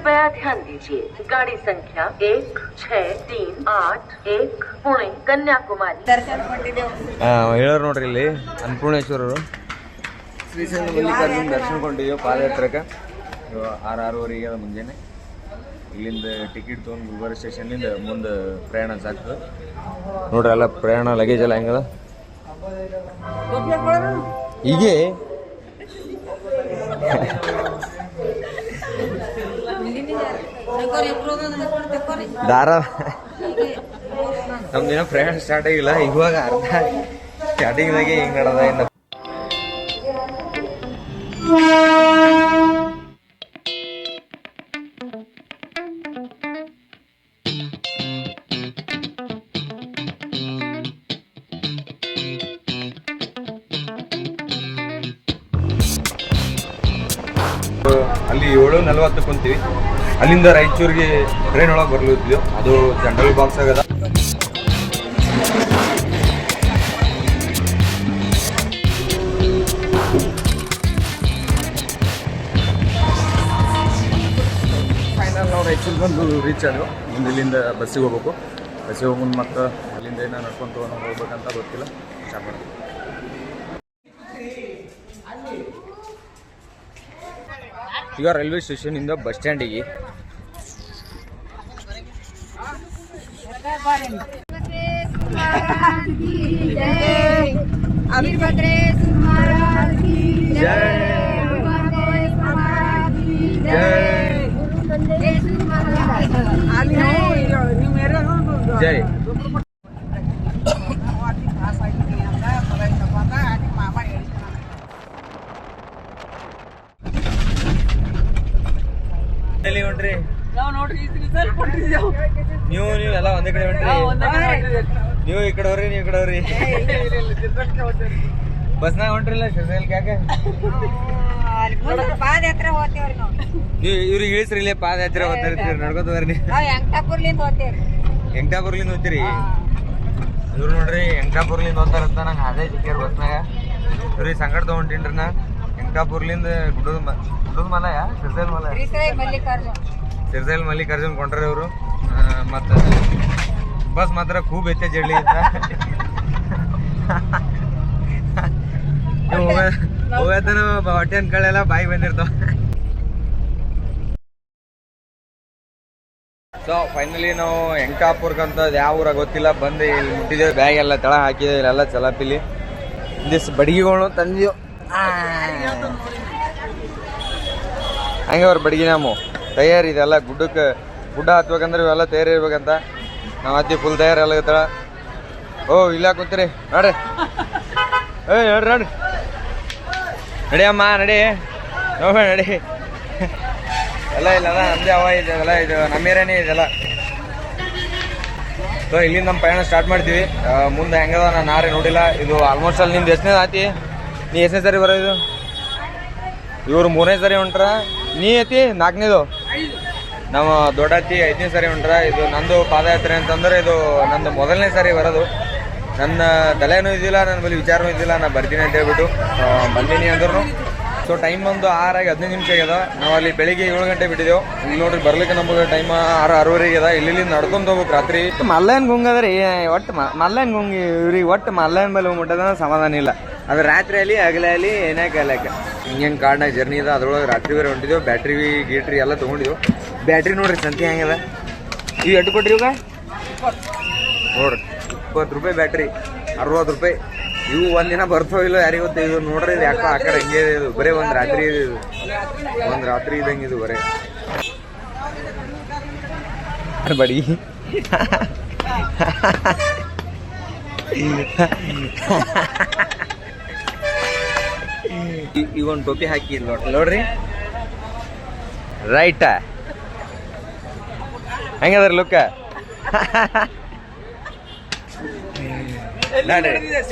कृपया ध्यान दीजिए, गाड़ी संख्या 1638 पुणे कन्याकुमारी ದರ್ಶನ್ ಕೊಟ್ಟಿದ್ದೇವೆ. ಹೇಳೋರು ನೋಡ್ರಿ ಇಲ್ಲಿ ಅನ್ನಪೂರ್ಣೇಶ್ವರರು ಶ್ರೀಶೈಲ ಮಲ್ಲಿಕಾರ್ಜುನ ದರ್ಶನ ಕೊಂಡಿದ್ದೇವೆ ಪಾದಯಾತ್ರಕ್ಕೆ 6:30 ಮುಂಜಾನೆ. ಇಲ್ಲಿಂದ ಟಿಕೆಟ್ ತೊಗೊಂಡು ಗುಲ್ಬರ್ಗ ಸ್ಟೇಷನ್ಲಿಂದ ಮುಂದೆ ಪ್ರಯಾಣ ಸಾಕ್ತದೆ ನೋಡ್ರಿ. ಎಲ್ಲ ಪ್ರಯಾಣ ಲಗೇಜ್ ಎಲ್ಲ ಹೆಂಗದ ಹೀಗೆ ದಾರ ನಮ್ದಿನ ಪ್ರಯಾಣ ಸ್ಟಾರ್ಟ್ ಆಗಿಲ್ಲ, ಇವಾಗ ಅರ್ಧ ಸ್ಟಾರ್ಟಿಂಗ್ದಾಗೆ ಹಿಂಗೆ ನಡದ. ಇನ್ನು ಅಲ್ಲಿ 7:40 ಕುಂತೀವಿ. ಅಲ್ಲಿಂದ ರಾಯಚೂರಿಗೆ ಟ್ರೈನ್ ಒಳಗೆ ಬರ್ಲಿದ್ವಿ. ಅದು ಜನರಲ್ ಬಾಕ್ಸ್ ಆಗದ. ಫೈನಲ್ ನಾವು ರಾಯಚೂರಿಗೆ ಬಂದು ರೀಚ್ ಆದೆವು. ಮುಂದೆ ಇಲ್ಲಿಂದ ಬಸ್ಸಿಗೆ ಹೋಗ್ಬೇಕು. ಬಸ್ಸಿಗೆ ಹೋಗಿ ಮುಂದೆ ಮತ್ತೆ ಅಲ್ಲಿಂದ ಏನೋ ನಡ್ಕೊಂಡು ಹೋಗ್ಬೇಕಂತ ಗೊತ್ತಿಲ್ಲ. ಸ್ಟಾರ್ಟ್ ಮಾಡೋದು. ಈಗ ರೈಲ್ವೆ ಸ್ಟೇಷನಿಂದ ಬಸ್ ಸ್ಟ್ಯಾಂಡಿಗೆ ಜೈ. ಹೊಂಟ್ರಿ ನೀವು ಎಲ್ಲ ಒಂದೇ ಕಡೆ ಹೊಂಟ್ರಿ. ನೀವು ಈ ಕಡೆ ಹೋಗ್ರಿ, ನೀವು ಈ ಕಡೆ ಹೋಗ್ರಿ. ಬಸ್ನಾಗ ಹೊಂಟ್ರಿಲ್ಲ ಶ್ರೀಶೈಲಕ್ಕೆ ಯಾಕೆ? ಇವ್ರಿಗೆ ಇಳಿಸ್ರಿ, ಇಲ್ಲೇ ಪಾದಯಾತ್ರೆ ಹೋಗ್ತಾ ಇರ್ತೀರಿ, ನಡ್ಕೊತ ಬರ್ರಿ. ಎಂಕ್ಟಾಪುರ್ಲಿಂದ ಹೋಗ್ತೀರಿ ಇವ್ರು ನೋಡ್ರಿ. ಎಂಕ್ಟಾಪುರ್ಲಿಂದ ಹೋಗ್ತಾರಂತ ನಂಗೆ ಅದೇ ಸಿಕ್ಕ್ಯಾರ ಬಸ್ನಾಗ. ಇವ್ರಿಗೆ ಸಂಕಟ ತಗೊಂಡಿನ್ರಿ ನಾ. ಎಂಕ್ಟಾಪುರ್ಲಿಂದ ಗುಡ್ಡದ ಮಲಯ ಶ್ರೀಶೈಲ ಮಲ್ಲಿಕಾರ್ಜುನ್ ಕೊಂಡ್ರಿ ಅವರು. ಮತ್ತು ಬಸ್ ಮಾತ್ರ ಖೂಬ್ ಐತೆ ಜಡ್ಲಿ ಅಂತ. ಹೋಗತನ ಹೊಟ್ಟೆ ಅನ್ಕಳೆಲ್ಲ ಬಾಯಿ ಬಂದಿರ್ತಾವ. ಸೊ ಫೈನಲಿ ನಾವು ಎಂಕ್ಟಾಪುರ್ಗಂತ ಯಾವ ಊರಾಗ ಗೊತ್ತಿಲ್ಲ ಬಂದು ಇಲ್ಲಿ ಮುಟ್ಟಿದ್ದೇವೆ. ಬ್ಯಾಗ್ ಎಲ್ಲ ತಳ ಹಾಕಿದೆ. ಇಲ್ಲೆಲ್ಲ ಚಲಾಪಿಲಿ ಇಂದಿಸ್ ಬಡಗಿಗಳು ತಂದಿದ್ದೆವು. ಹಂಗೆ ಅವ್ರ ಬಡಗಿ ನಾವು ತಯಾರಿ ಇದೆಲ್ಲ. ಗುಡ್ಡ ಹತ್ಬೇಕಂದ್ರೆ ಇವೆಲ್ಲ ತಯಾರಿ ಇರ್ಬೇಕಂತ ನಾವು ಹತ್ತಿ ಫುಲ್ ತಯಾರಿ ಎಲ್ಲ ಇರ್ತಾಳ. ಓ ಇಲ್ಲ ಕೂತೀರಿ ನೋಡ್ರಿ. ನೋಡ್ರಿ ನೋಡ್ರಿ ನಡಿಯಮ್ಮ ನಡಿ ನೋಡ ನಡಿ. ಎಲ್ಲ ಇಲ್ಲ ನಮ್ದೇ ಅವ ಇದೆಲ್ಲ, ಇದು ನಮ್ಮ ಏರಿಯಾನೇ ಇದೆಲ್ಲ. ಸೊ ಇಲ್ಲಿಂದ ನಮ್ಮ ಪಯಣ ಸ್ಟಾರ್ಟ್ ಮಾಡ್ತೀವಿ. ಮುಂದೆ ಹೆಂಗದ ನಾನು ಯಾರೇ ನೋಡಿಲ್ಲ. ಇದು ಆಲ್ಮೋಸ್ಟ್ ಅಲ್ಲಿ ನಿಮ್ದು ಎಷ್ಟನೇ ಆತಿ? ನೀ ಎಷ್ಟನೇ ಸರಿ ಬರೋದು? ಇವ್ರು 3ನೇ ಸರಿ ಹೊಂಟ್ರ. ನೀ ಐತಿ 4ನೇದು. ನಮ್ಮ ದೊಡ್ಡ ಅತ್ತಿ 5ನೇ ಸರಿ ಹೊಂಟ್ರ. ಇದು ನಂದು ಪಾದಯಾತ್ರೆ ಅಂತಂದ್ರೆ ಇದು ನಂದು ಮೊದಲನೇ ಸರಿ ಬರೋದು. ನನ್ನ ತಲೆನೂ ಇದ್ದಿಲ್ಲ, ನನ್ನ ಬಳಿ ವಿಚಾರನೂ ಇದ್ದಿಲ್ಲ. ನಾನು ಬರ್ತೀನಿ ಅಂತ ಹೇಳ್ಬಿಟ್ಟು ಬಂದೀನಿ ಅಂದ್ರೂ. ಸೊ ಟೈಮ್ ಒಂದು 6:15 ಆಗ್ಯದ. ನಾವು ಅಲ್ಲಿ ಬೆಳಿಗ್ಗೆ 7 ಗಂಟೆ ಬಿಟ್ಟಿದ್ದೆವು. ಇಲ್ಲಿ ನೋಡ್ರಿ ಬರ್ಲಿಕ್ಕೆ ನಮಗೆ ಟೈಮ್ 6:60 ಆಗ್ಯದ. ಇಲ್ಲಿ ನಡ್ಕೊಂಡು ಹೋಗ್ಬೇಕು ರಾತ್ರಿ. ಮಲ್ಲಯ್ಯನ ಗುಂಗದ್ರಿ ಒಟ್ಟು ಮಲ್ಲಯ್ಯನ ಗುಂಗಿ ಇವ್ರಿಗೆ ಒಟ್ಟು ಮಲ್ಲಯ್ಯನ ಮೇಲೆ ಮುಟ್ಟದ ಸಮಾಧಾನ ಇಲ್ಲ. ಅದು ರಾತ್ರಿ ಅಲ್ಲಿ ಹಗಲೇ ಅಲ್ಲಿ ಏನೇ ಕಾಲಕ್ಕೆ ಹಿಂಗೆ ಕಾಡ್ನಾಗ ಜರ್ನಿ ಇದೆ. ಅದ್ರೊಳಗೆ ರಾತ್ರಿ ಬೇರೆ ಹೊಂಟಿದ್ದೆವು. ಬ್ಯಾಟ್ರಿ ಗೀಟ್ರಿ ಎಲ್ಲ ತೊಗೊಂಡಿದ್ದೆವು. ಬ್ಯಾಟ್ರಿ ನೋಡ್ರಿ ಸಂತೆ ಹೆಂಗದ. ಇವು ಎಷ್ಟು ಕೊಟ್ರಿ ಇವಾಗ ನೋಡ್ರಿ? 20 ರೂಪಾಯಿ ಬ್ಯಾಟ್ರಿ, 60 ರೂಪಾಯಿ. ಇವು ಒಂದಿನ ಬರ್ತಾವ ಇಲ್ಲ ಯಾರಿಗೆ ಗೊತ್ತ. ಇದು ನೋಡ್ರಿ ಇದು ಯಾಕೋ ಆ ಕಡೆ ಹಂಗೆ ಇದು ಬರೀ ಒಂದು ರಾತ್ರಿ ಇದು ಒಂದು ರಾತ್ರಿ ಇದ್ದಂಗೆ ಇದು ಬರೀ ಬಡಿ. ಈಗ ಒಂದು ಟೋಪಿ ಹಾಕಿ ನೋಡ್ರಿ ರೈಟ ಹೆಂಗದ್ರಿ ಲುಕ್ಕ?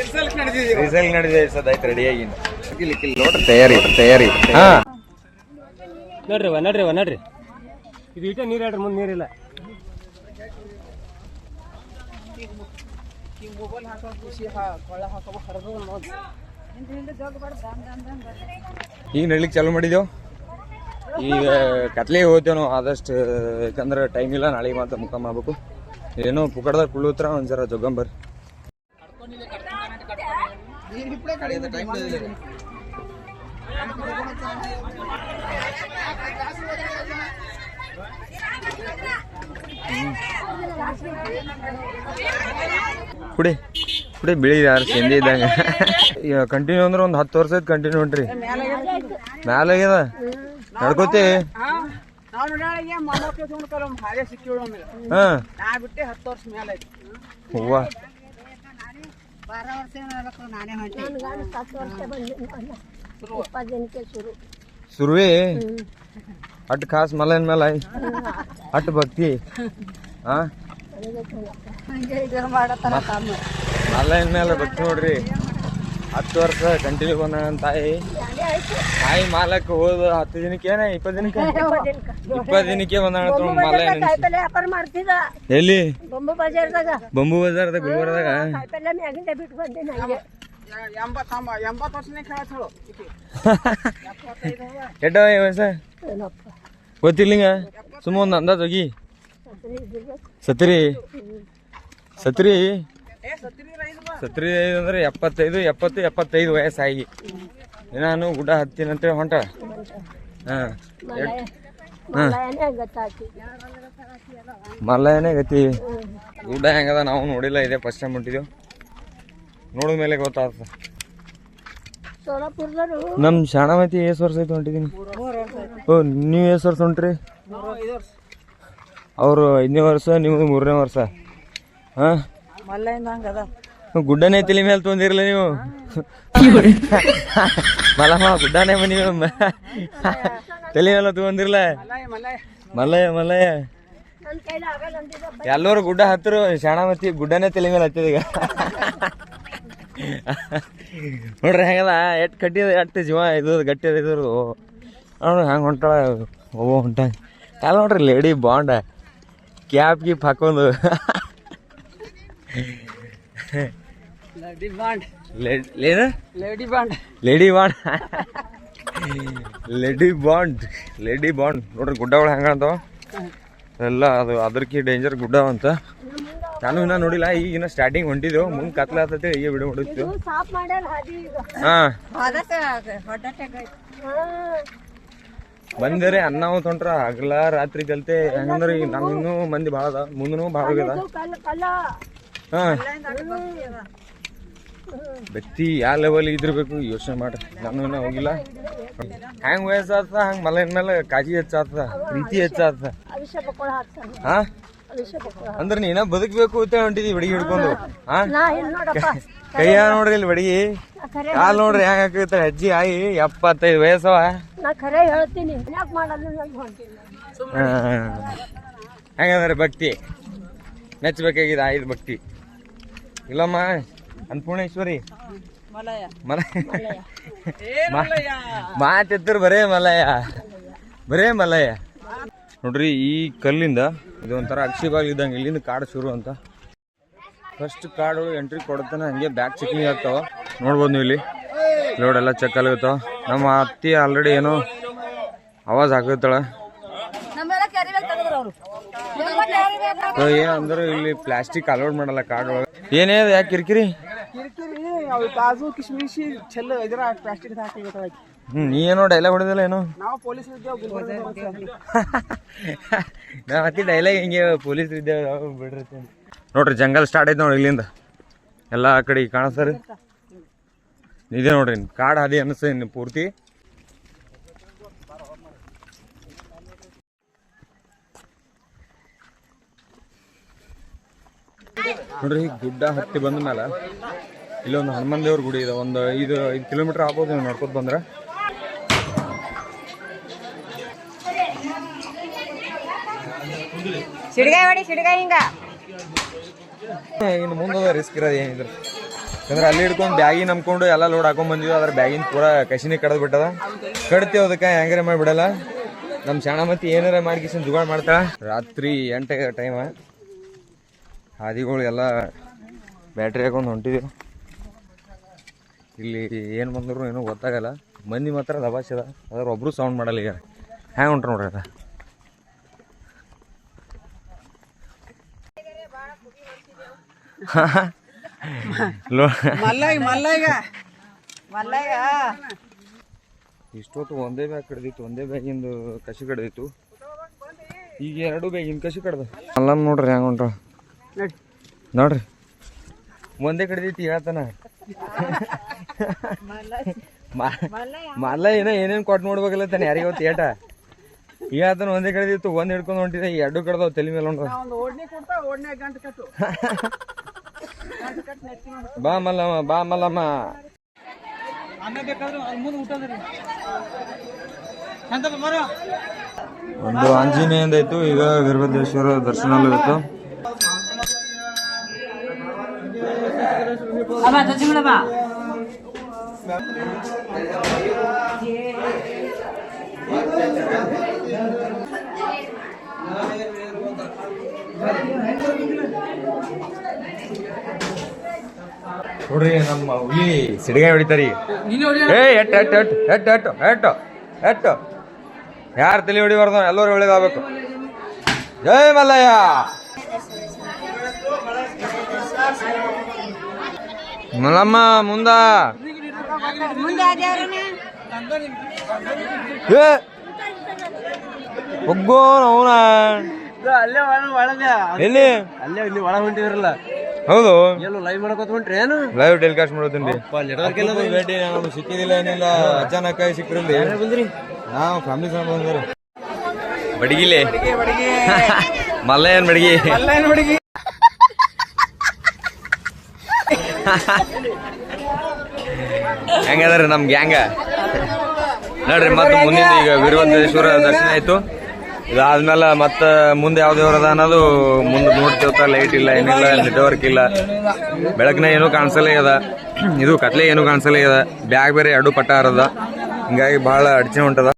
ರಿಸಲ್ಟ್ ನಡೆದಿದೆ ಸದಾಯ್ತು ರೆಡಿಯಾಗಿ ನೋಡ್ರಿ ತಯಾರಿ. ಹಾ ನೋಡ್ರಿ ಇದು ಇಟ್ಟೆ ನೀರು ಹೇಳ್ರಿ, ಮುಂದೆ ನೀರಿಲ್ಲ. ಈಗ ನಡ್ಲಿಕ್ಕೆ ಚಾಲು ಮಾಡಿದೆವು. ಈಗ ಕತ್ಲಿಗೆ ಹೋಗ್ತೇವೆ ನಾವು ಆದಷ್ಟು, ಯಾಕಂದ್ರೆ ಟೈಮ್ ಇಲ್ಲ, ನಾಳೆಗೆ ಮಾತ್ರ ಮುಖ ಮಾಡ್ಬೇಕು. ಏನೋ ಪುಕಡ್ದಾಗ ಕುಳ್ಳುತ್ರ ಒಂದು ಜರ ಜೊಗಂಬರ್. ಕುಡಿ ಕುಡಿ ಬಿಳಿ ಯಾರು ಚೆಂದಿ ಇದ್ದಂಗೆ. ಈಗ ಕಂಟಿನ್ಯೂ ಅಂದ್ರೆ ಒಂದು 10 ವರ್ಷ ಐತೆ ಕಂಟಿನ್ಯೂ ಹೊಂಟ್ರಿ. ಮ್ಯಾಲಾಗ್ಯದ ನಡ್ಕೋತಿ. ಹೂವ ಸುರುವಿ ಅಟ್ ಖಾಸ್ ಮಲೈನ್ ಮೇಲೆ ಅಟ್ ಭಕ್ತಿ. ಹಾ ಮಲೈನ್ ಮೇಲೆ ಭಕ್ತಿ ನೋಡ್ರಿ. 10 ವರ್ಷ ಕಂಟಿನ್ಯೂ ಬಂದ ತಾಯಿ ಮಾಲಕ್ಕೆ ಹೋದ 10 ದಿನಕ್ಕೆ 20 ದಿನಕ್ಕೆ 20 ದಿನಕ್ಕೆ ಬಂದ ಎಲ್ಲಿ ಬಂಬು ಬಜಾರ್ದಾಗ ಗುಲ್ಬರ್ದಾಗ. ಎಟ್ಟ ವಯಸ್ಸ ಗೊತ್ತಿಲ್ಲಿಂಗ ಸುಮ್ಮ ಒಂದು ಅಂದಾಜ್ ಹೋಗಿ. ಸತ್ರಿ ಸತ್ರಿ ಸತ್ರಿ ಅಂದ್ರೆ 75 70 75 ವಯಸ್ಸಾಗಿ ನಾನು ಗುಡ್ಡ ಹತ್ತೀನಂತೇಳಿ ಹೊಂಟ. ಹಾಂ ಮಲ್ಲಯ್ಯನೇ ಗತಿ. ಗುಡ್ಡ ಹೆಂಗದ ನಾವು ನೋಡಿಲ್ಲ, ಇದೆ ಫಸ್ಟ್ ಟೈಮ್ ಹೊಂಟಿದ್ದೇವೆ. ನೋಡಿದ ಮೇಲೆ ಗೊತ್ತಾಗ್ತದೆ. ನಮ್ಮ ಶಾಣಮತಿ ಎಷ್ಟು ವರ್ಷ ಐತೆ ಹೊಂಟಿದ್ದೀನಿ. ಓ ನೀವು ಎಷ್ಟು ವರ್ಷ ಹೊಂಟ್ರಿ? ಅವರು 5ನೇ ವರ್ಷ, ನೀವು 3ನೇ ವರ್ಷ. ಹಾಂ ಗುಡ್ಡನೇ ತಲೆ ಮೇಲೆ ತೊಂದಿರಲ್ಲ ನೀವು. ಮಲಮ್ಮ ಗುಡ್ಡನೇ ಮನಿ ತಲೆ ಮೇಲೆ ತೊಗೊಂದಿರಲ್ಲ. ಮಲ್ಲಯ್ಯ ಮಲ್ಲಯ್ಯ ಎಲ್ಲರೂ ಗುಡ್ಡ ಹತ್ತರು, ಶಾಣಮತಿ ಗುಡ್ಡನೇ ತಲೆ ಮೇಲೆ ಹತ್ತಿದ. ಈಗ ನೋಡ್ರಿ ಹೆಂಗದ ಎಟ್ ಕಟ್ಟಿದ ಎಟ್ಟು ಜೀವ ಇದು ಗಟ್ಟಿ ಅದ ಇದ್ರು ನೋಡ್ರಿ ಹೆಂಗೆ ಹೊಂಟಾಳ. ಓ ಹೊಂಟ ಎಲ್ಲ ನೋಡ್ರಿ ಲೇಡಿ ಬಾಂಡ ಕ್ಯಾಪ್ ಗೀಪ್ ಹಾಕೊಂಡು. ಲೇಡಿ ಬಾಂಡ್ ಲೇಡಿ ಬಾಂಡ್ ನೋಡ್ರಿ ಗುಡ್ಡಗಳು ಹೆಂಗಂತಾವ ಎಲ್ಲ. ಅದು ಅದಕ್ಕೆ ಡೇಂಜರ್ ಗುಡ್ಡ ಅಂತ. ನಾನು ಇನ್ನ ನೋಡಿಲ್ಲ, ಈಗಿನ ಸ್ಟಾರ್ಟಿಂಗ್ ಹೊಂಟಿದ್ದೆವು. ಮುಂದೆ ಕತ್ಲ ಆಗ್ತೈತೆ ಈಗ ವಿಡಿಯೋ ಹೊಡಿಸ್ತೀವಿ. ಹಾಂ ಬಂದರೆ ಅನ್ನ ತೊಂಟ್ರ ಹಗಲ ರಾತ್ರಿ ಕಲ್ತೆ ಹೆಂಗಂದ್ರೆ ಈಗ ನಮ್ಮಿನ್ನೂ ಮಂದಿ ಭಾಳ ಅದ, ಮುಂದೂ ಭಾಳ ಹೋಗ್ಯದ. ಹಾಂ ವ್ಯಕ್ತಿ ಯಾವ ಲೆವೆಲ್ ಇದ್ರಬೇಕು ಯೋಚನೆ ಮಾಡ್ರಿ. ನಾನು ಇನ್ನೂ ಹೋಗಿಲ್ಲ. ಹೆಂಗ್ ವಯಸ್ಸಾಗ್ತದ ಹಂಗೆ ಮಲೈನ ಮೇಲೆ ಕಾಜಿ ಹೆಚ್ಚಾಗ್ತದ, ಪ್ರೀತಿ ಹೆಚ್ಚಾಗ್ತದ. ಹಾ ಅಂದ್ರೆ ನೀನ ಬದುಕಬೇಕು ಅಂತ ಹೊಂಟಿದಿ ಬಡಿಗೆ ಹಿಡ್ಕೊಂಡು. ಹಾ ಕೈಯ ನೋಡ್ರಿ ಇಲ್ಲಿ ಬಡಿಗೆ, ಕಾಲ್ ನೋಡ್ರಿ ಹೆಂಗ ಹಾಕಿರ್ತಾರೆ. ಅಜ್ಜಿ ಆಯಿ 75 ವಯಸ್ಸವ. ಹೆಂಗಂದ್ರೆ ಭಕ್ತಿ ಮೆಚ್ಚಬೇಕಾಗಿದೆ. ಆಯ್ತು ಭಕ್ತಿ ಇಲ್ಲಮ್ಮ ಅನ್ನಪೂರ್ಣೇಶ್ವರಿ ಮಾತಿದ್ರು ಬರೇ ಮಲಯ ಬರೇ ಮಲಯ. ನೋಡ್ರಿ ಈ ಕಲ್ಲಿಂದ ಇದು ಒಂಥರ ಅಕ್ಷಿಬಾಗ್ ಇದ್ದಂಗೆ. ಇಲ್ಲಿಂದ ಕಾಡು ಶುರು ಅಂತ. ಫಸ್ಟ್ ಕಾಡು ಎಂಟ್ರಿ ಕೊಡ್ತಾನೆ, ಹಂಗೆ ಬ್ಯಾಕ್ ಚೆಕಿಂಗ್ ಆಗ್ತಾವ. ನೋಡ್ಬೋದು ನೀವು ಇಲ್ಲಿ ಲೋಡ್ ಎಲ್ಲ ಚೆಕ್ ಆಗತ್ತಾವ. ನಮ್ಮ ಅತ್ತಿ ಆಲ್ರೆಡಿ ಏನೋ ಆವಾಜ್ ಹಾಕತ್ತಾಳ. ಏನಂದ್ರೆ ಇಲ್ಲಿ ಪ್ಲಾಸ್ಟಿಕ್ ಅಲೋಡ್ ಮಾಡಲ್ಲ ಕಾಡು ಒಳಗೆ. ಏನೇ ಯಾಕೆ ಕಿರಿಕಿರಿ? ಕಾಜು ಕಿಶ್ಮಿಶಿ ಚೆಲ್ಲ ಇದ್ರ ಪ್ಲಾಸ್ಟಿಕ್ ಹಾಕಿ. ನೀ ಏನೋ ಡೈಲಾಗ್ ಹೊಡೆದಿಲ್ಲ ಏನೋ. ನಾವು ಪೊಲೀಸ್ ನಾವ್ ಅತಿ ಡೈಲಾಗ್ ಹಿಂಗೆ ಪೊಲೀಸ್ ಇದ್ದೇವೆ ಬಿಡ್ರಿ. ನೋಡ್ರಿ ಜಂಗಲ್ ಸ್ಟಾರ್ಟ್ ಐತೆ ನೋಡ್ರಿ ಇಲ್ಲಿಂದ ಎಲ್ಲ ಕಡೆ ಕಾಣಿಸ್ತಾರೆ. ಇದೇ ನೋಡ್ರಿ ಕಾಡು ಹಾದಿ ಅನಿಸ್ತದೆ ಪೂರ್ತಿ. ನೋಡ್ರಿ ಗುಡ್ಡ ಹತ್ತಿ ಬಂದ ಮೇಲೆ ಇಲ್ಲೊಂದು ಹನುಮಾನ್ ದೇವ್ರ ಗುಡಿ ಇದೆ. ಒಂದು 5 ಕಿಲೋಮೀಟರ್ ಆಗ್ಬೋದು ನೀವು ನೋಡ್ಕೊತ ಬಂದ್ರೆ. ಇನ್ನು ಮುಂದೆ ರಿಸ್ಕ್ ಇರೋದು ಏನಿದ್ರು ಯಾಕಂದ್ರೆ ಅಲ್ಲಿ ಹಿಡ್ಕೊಂಡು ಬ್ಯಾಗಿ ನಂಬ್ಕೊಂಡು ಎಲ್ಲ ಲೋಡ್ ಹಾಕೊಂಡ್ ಬಂದಿದ್ವಿ. ಅದ್ರ ಬ್ಯಾಗಿನ ಪೂರಾ ಕಸಿನೇ ಕಡ್ದು ಬಿಟ್ಟದ. ಕಡ್ತೀವಿ ಅದಕ್ಕೆ ಹೆಂಗಾರೆ ಮಾಡಿ ಬಿಡಲ್ಲ. ನಮ್ಮ ಶಾಣಮತಿ ಏನಾರ ಮಾಡ್ಕಿಸ್ ಜುಗಾಡ್ ಮಾಡ್ತಾಳ. ರಾತ್ರಿ 8 ಟೈಮ್ ಹಾದಿಗಳು ಎಲ್ಲ ಬ್ಯಾಟ್ರಿ ಹಾಕೊಂಡು ಹೊಂಟಿದೆವು. ಇಲ್ಲಿ ಏನು ಬಂದ್ರು ಏನೂ ಗೊತ್ತಾಗಲ್ಲ. ಮಂದಿ ಮಾತ್ರ ದಬಾಶದ, ಅದ್ರ ಒಬ್ರು ಸೌಂಡ್ ಮಾಡಲ್ಲ. ಈಗ ಹೆಂಗೆ ಹೊಂಟ್ರ ನೋಡ್ರಿ ಅದ ಇಷ್ಟೊತ್ತು ಒಂದೇ ಬ್ಯಾಗ್ ಕಡ್ದಿತ್ತು, ಒಂದೇ ಬ್ಯಾಗಿಂದು ಕಸಿ ಕಡ್ದಿತ್ತು, ಈಗ 2 ಬ್ಯಾಗಿನ ಕಸಿ ಕಡ್ದ. ಮಲ್ಲಮ್ಮ ನೋಡ್ರಿ ಹೆಂಗೆ ಹೊಂಟ್ರ ನೋಡ್ರಿ, ಒಂದೇ ಕಡ್ದೈತಿ ಹೇಳ್ತಾನ. ಮಲ್ಲ ಏನೇನು ಕೊಟ್ಟು ನೋಡ್ಬೇಕಲ್ಲ ತಾನೆ ಯಾರಿಗೆ ಹೊತ್ತು ಏಟ ಈಗ ಆತನ ಒಂದೇ ಕಡ್ದಿತ್ತು, ಒಂದ್ ಹಿಡ್ಕೊಂಡು ಹೊಂಟಿದೆ, 2 ಕಡ್ದಾವ್ ತಲೆ ಮೇಲೆ ಹೊಂಟ್ರ. ಬಾ ಮಲ್ಲಮ್ಮ, ಬಾ ಮಲ್ಲಮ್ಮ. ಒಂದು ಆಂಜನೇಯಂದಾಯ್ತು, ಈಗ ವೀರಭದ್ರೇಶ್ವರ ದರ್ಶನ ಇತ್ತು. ನೋಡ್ರಿ ನಮ್ಮ ಹುಲಿ ಸಿಡಿಗಾಯಿ ಹೊಡಿತಾರಿ. ಎಟ್ಟು ಯಾರು ತಲೆ ಹೊಡಿಬಾರ್ದು, ಎಲ್ಲರೂ ಒಳ್ಳೇದಾಗಬೇಕು. ಜೈ ಮಲ್ಲಯ್ಯ. ಮಲ್ಲಮ್ಮ ಮುಂದ ಒಗ್ಗೋ ಅವನ ಎಲ್ಲಿ ಅಲ್ಲೇ ಒಳ ಹೊಂಟಿದ್ರಲ್ಲ. ಹೌದು, ಎಲ್ಲೋ ಲೈವ್ ಮಾಡಕೋತ ಹೊಂಟ್ರಿ ಏನು? ಲೈವ್ ಟೆಲಿಕಾಸ್ಟ್ ಮಾಡೋತೀನಿ. ಭೇಟಿ ನಮ್ಗೆ ಸಿಕ್ಕಿದಿಲ್ಲ, ಏನಿಲ್ಲ, ಅಚಾನಕ್ ಆಗಿ ಸಿಕ್ಕಿರಲಿ. ನಾವು ಫ್ಯಾಮಿಲಿ ಸಹ ಬಂದ್ರಿ. ಬಡಗಿಲೆ ಮಲ್ಲಯ್ಯನ್ ಬಡಗಿ. ಹೆಂಗದ್ರಿ ನಮ್ ಗ್ಯಾಂಗ ನೋಡ್ರಿ. ಮತ್ತೆ ಮುಂದಿನ ಈಗ ವೀರಭದ್ರೇಶ್ವರ ದರ್ಶನ ಆಯ್ತು. ಇದಾದ್ಮೇಲೆ ಮತ್ತೆ ಮುಂದೆ ಯಾವ ದೇವ್ರ ಅದ ಅನ್ನೋದು ಮುಂದೆ ನೋಡ್ತಿರ್ತ. ಲೈಟ್ ಇಲ್ಲ, ಏನಿಲ್ಲ, ನೆಟ್ವರ್ಕ್ ಇಲ್ಲ, ಬೆಳಕಿನ ಏನೂ ಕಾಣಿಸಲೇ ಅದ. ಇದು ಕತ್ಲೆ ಏನೂ ಕಾಣಿಸಲೇ ಅದ. ಬ್ಯಾಗ್ ಬೇರೆ 2 ಪಟ್ಟ ಅರದ, ಹಿಂಗಾಗಿ ಭಾಳ ಅಡಚಣೆ ಹೊಂಟದ.